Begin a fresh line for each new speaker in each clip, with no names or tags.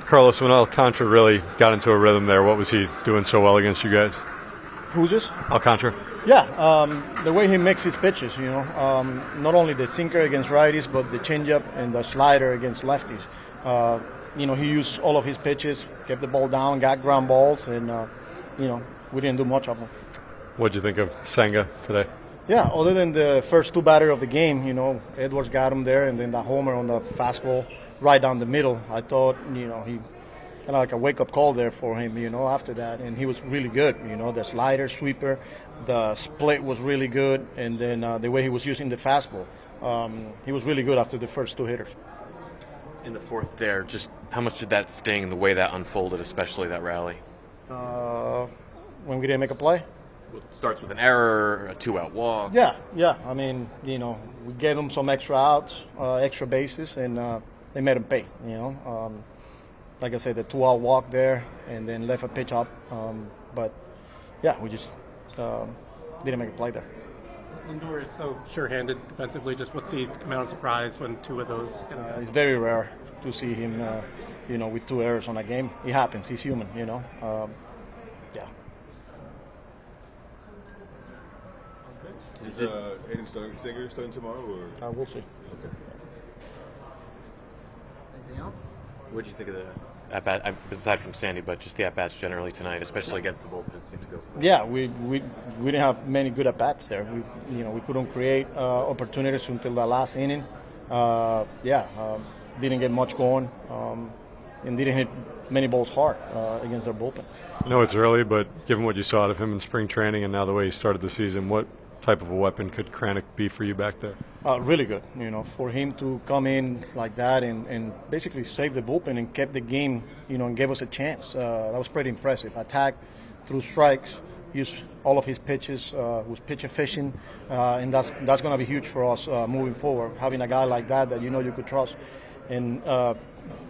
Carlos, when Alcantara really got into a rhythm there, what was he doing so well against you guys?
Who's this?
Alcantara.
Yeah, the way he makes his pitches, not only the sinker against righties, but the changeup and the slider against lefties. He used all of his pitches, kept the ball down, got ground balls, and, we didn't do much of them.
What did you think of Senga today?
Yeah, other than the first two batters of the game, Edwards got him there, and then the homer on the fastball right down the middle. I thought, he kind of like a wake-up call there for him, after that. And he was really good, the slider, sweeper, the split was really good, and then the way he was using the fastball. He was really good after the first two hitters.
In the fourth there, just how much did that sting, the way that unfolded, especially that rally?
When we didn't make a play?
Well, it starts with an error, a two-out walk.
Yeah. I mean, we gave them some extra outs, extra bases, and they made them pay, Like I said, the two-out walk there, and then left a pitch up. But, yeah, we just didn't make a play there.
Lindor is so sure-handed defensively. Just what's the amount of surprise when two of those?
It's very rare to see him, with two errors on a game. It happens. He's human, Yeah.
Is Aiden Senga starting tomorrow? Or?
We'll see.
Okay.
Anything else?
What did you think of the at-bat, aside from Sandy, but just the at-bats generally tonight, especially against the bullpen? Seemed to go.
Yeah, we didn't have many good at-bats there. We couldn't create opportunities until the last inning. Didn't get much going, and didn't hit many balls hard against their bullpen.
I know it's early, but given what you saw out of him in spring training and now the way he started the season, what type of a weapon could Kranick be for you back there?
Really good. For him to come in like that and basically save the bullpen and kept the game, and gave us a chance. That was pretty impressive. Attack through strikes, used all of his pitches, was pitch efficient, and that's going to be huge for us moving forward. Having a guy like that you could trust and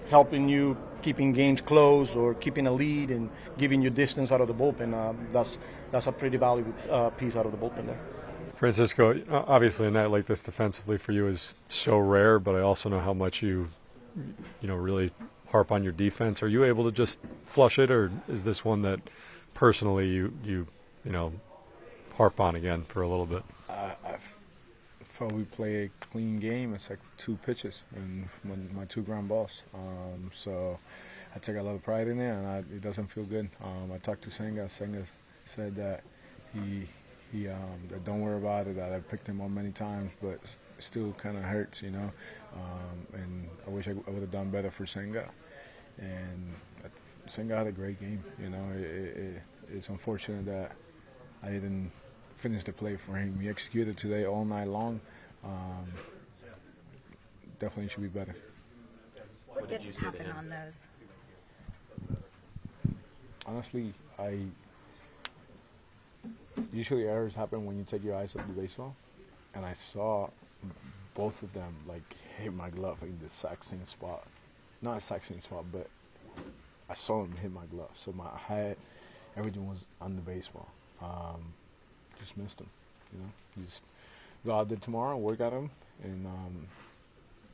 helping you keeping games close or keeping a lead and giving you distance out of the bullpen. That's a pretty valuable piece out of the bullpen there.
Francisco, obviously a night like this defensively for you is so rare, but I also know how much you really harp on your defense. Are you able to just flush it, or is this one that personally you harp on again for a little bit?
I felt we play a clean game. It's like two pitches and my two ground balls. So I take a lot of pride in it, and it doesn't feel good. I talked to Senga. Senga said that he that don't worry about it, that I picked him up many times, but it still kind of hurts, and I wish I would have done better for Senga. And Senga had a great game, it's unfortunate that I didn't finish the play for him. He executed today all night long. Definitely should be better.
What did you say to him
on those?
Honestly, usually errors happen when you take your eyes off the baseball, and I saw both of them hit my glove in the exact same spot. Not exact same spot, but I saw them hit my glove. So my head, everything was on the baseball. Just missed them, Just go out there tomorrow, work at them, and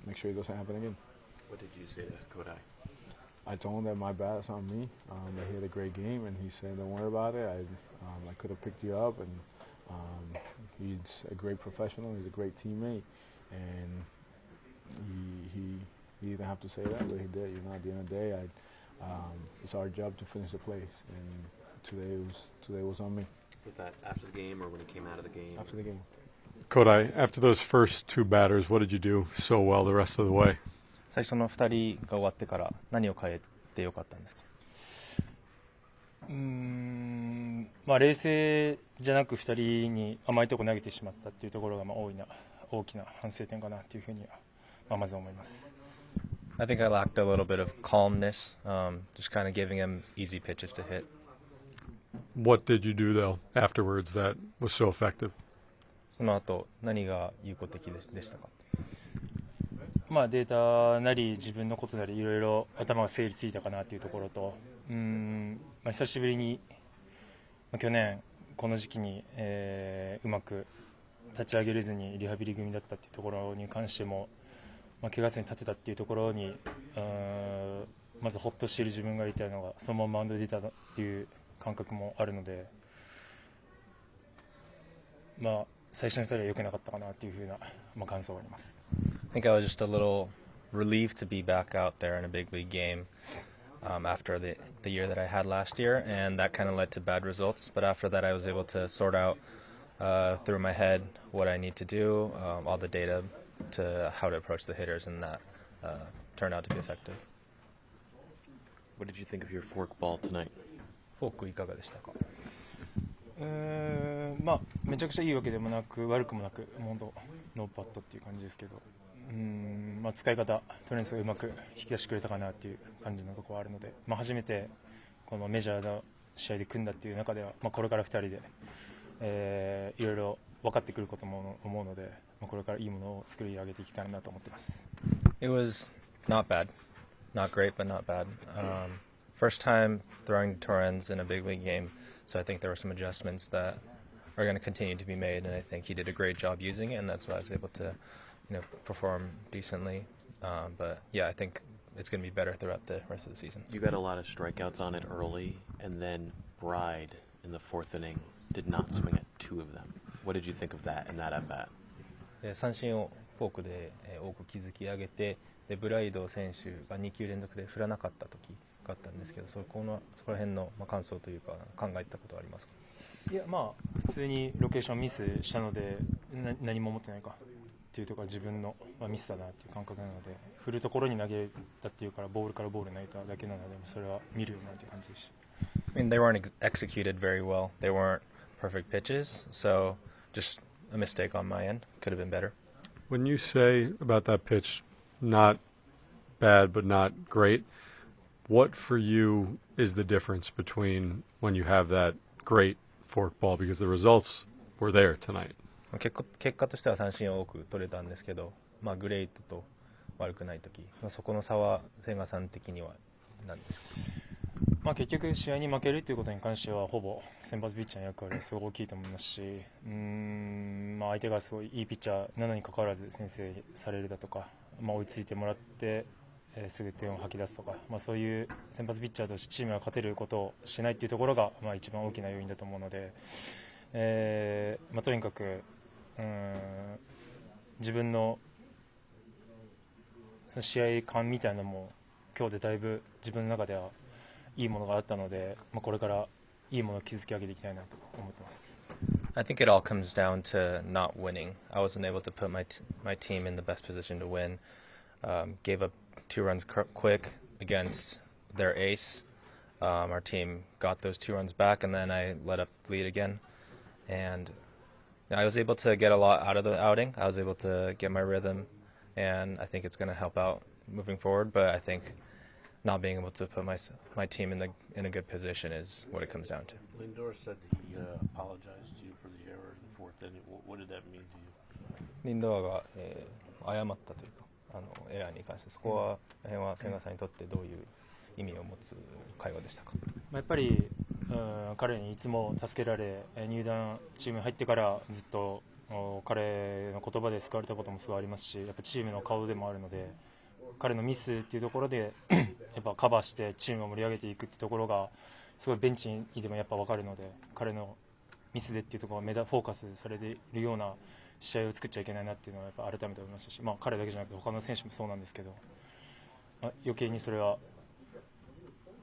make sure it doesn't happen again.
What did you say to Kodai?
I told him that my bad is on me. That he had a great game, and he said, "Don't worry about it. I could have picked you up, and he's a great professional. He's a great teammate, and he didn't have to say that, but he did. At the end of the day, it's our job to finish the place, and today was on me."
Was that after the game or when he came out of the game?
After the game.
Kodai, after those first two batters, what did you do so well the rest of the way?
最初の2人が終わってから何を変えてよかったんですか？冷静じゃなく2人に甘いとこ投げてしまったっていうところが大きな反省点かなというふうにはまず思います。
I think I lacked a little bit of calmness, just kind of giving him easy pitches to hit.
What did you do though afterwards that was so effective?
その後何が有効的でしたか？
データなり自分のことなりいろいろ頭が整理ついたかなというところと、久しぶりに、去年この時期に、うまく立ち上げれずにリハビリ組だったっていうところに関しても、怪我せに立てたっていうところにまずほっとしている自分がいたのがそのままマウンドで出たっていう感覚もあるので、最初の2人は良くなかったかなっていうふうな、感想があります。
I think I was just a little relieved to be back out there in a big league game after the year that I had last year, and that kind of led to bad results. But after that, I was able to sort out through my head what I need to do, all the data to how to approach the hitters, and that turned out to be effective.
What did you think of your fork ball tonight?
フォークいかがでしたか？
めちゃくちゃいいわけでもなく悪くもなく、本当ノーパットっていう感じですけど、使い方とりあえずうまく引き出してくれたかなっていう感じのところはあるので、初めてこのメジャーの試合で組んだっていう中では、これから2人で、いろいろ分かってくることも思うので、これからいいものを作り上げていきたいなと思ってます。
It was not bad, not great, but not bad. First time throwing Torrens in a big league game, so I think there were some adjustments that are going to continue to be made, and I think he did a great job using it, and that's why I was able to, perform decently. But yeah, I think it's going to be better throughout the rest of the season.
You got a lot of strikeouts on it early, and then Bride in the 4th inning did not swing at 2 of them. What did you think of that and that at bat?
三振をフォークで多く築き上げて、でブライド選手が2球連続で振らなかった時があったんですけど、そこら辺の感想というか考えたことはありますか？
いや、普通にロケーションミスしたので何も思ってないかっていうところは自分のミスだなっていう感覚なので、振るところに投げたっていうからボールからボール投げただけなので、それは見るようになっていう感じでした。
I mean, they weren't executed very well. They weren't perfect pitches, so just a mistake on my end. Could have been better.
When you say about that pitch, not bad but not great, what for you is the difference between when you have that great fork ball, because the results were there tonight?
結果としては三振を多く取れたんですけど、グレートと悪くない時、そこの差は千賀さん的には何でしょうか？
結局試合に負けるということに関してはほぼ先発ピッチャーの役割はすごい大きいと思いますし、相手がすごいいいピッチャーなのにかかわらず先制されるだとか、追いついてもらって、すぐ点を吐き出すとか、そういう先発ピッチャーとしてチームが勝てることをしないというところが、一番大きな要因だと思うので、とにかく自分のその試合感みたいなのも今日でだいぶ自分の中ではいいものがあったので、これからいいものを築き上げていきたいなと思ってます。
I think it all comes down to not winning. I wasn't able to put my team in the best position to win. Gave up 2 runs quick against their ace. Our team got those 2 runs back, and then I let up the lead again. And I was able to get a lot out of the outing. I was able to get my rhythm, and I think it's going to help out moving forward. But I think not being able to put my team in a good position is what it comes down to.
Lindor said he apologized to you for the error in the 4th inning. What did that mean to you?
リンドアが、謝ったというかエラーに関して、そこは辺は千賀さんにとってどういう意味を持つ会話でしたか？
やっぱり彼にいつも助けられ、入団チームに入ってからずっと彼の言葉で救われたこともすごいありますし、やっぱチームの顔でもあるので、彼のミスっていうところでやっぱカバーしてチームを盛り上げていくっていうところがすごいベンチにいてもやっぱ分かるので、彼のミスでっていうところがフォーカスされているような試合を作っちゃいけないなっていうのはやっぱ改めて思いましたし、彼だけじゃなくて他の選手もそうなんですけど、余計にそれは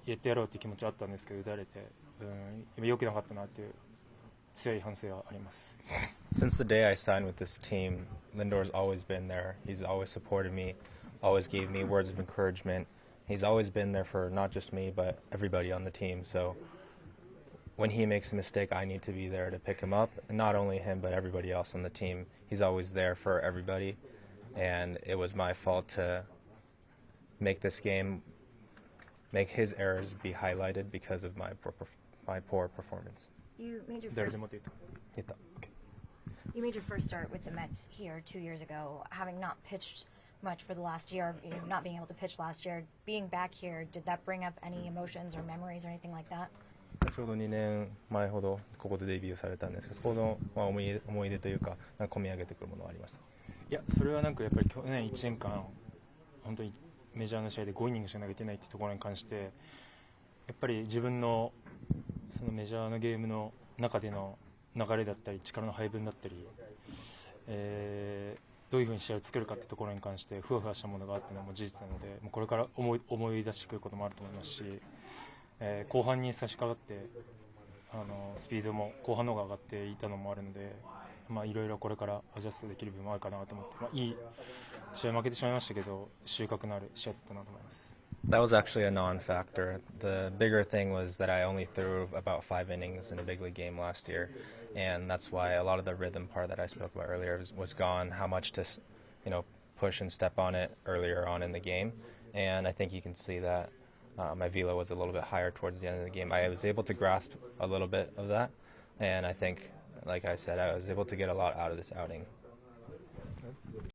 やってやろうっていう気持ちはあったんですけど、打たれて良くなかったなっていう強い反省はあります。
Since the day I signed with this team, Lindor's always been there. He's always supported me, always gave me words of encouragement. He's always been there for not just me, but everybody on the team. So when he makes a mistake, I need to be there to pick him up. And not only him, but everybody else on the team. He's always there for everybody. And it was my fault to make this game, make his errors be highlighted because of my poor performance.
You made your first start with the Mets here 2 years ago, having not pitched much for the last year, not being able to pitch last year. Being back here, did that bring up any emotions or memories or anything like that?
ちょうど2年前ほどここでデビューされたんですけど、そこの、思い出というか、込み上げてくるものはありました？
いや、それはやっぱり去年1年間本当にメジャーの試合で5イニングしか投げてないってところに関してやっぱり自分のそのメジャーのゲームの中での流れだったり力の配分だったり、どういうふうに試合を作るかってところに関してふわふわしたものがあったのも事実なので、もうこれから思い出してくることもあると思いますし、後半に差し掛かってスピードも後半の方が上がっていたのもあるので、いろいろこれからアジャストできる部分もあるかなと思って、いい試合負けてしまいましたけど収穫のある試合だったなと思います。
That was actually a non-factor. The bigger thing was that I only threw about 5 innings in a big league game last year, and that's why a lot of the rhythm part that I spoke about earlier was gone. How much to, push and step on it earlier on in the game, and I think you can see that my velo was a little bit higher towards the end of the game. I was able to grasp a little bit of that, and I think, like I said, I was able to get a lot out of this outing.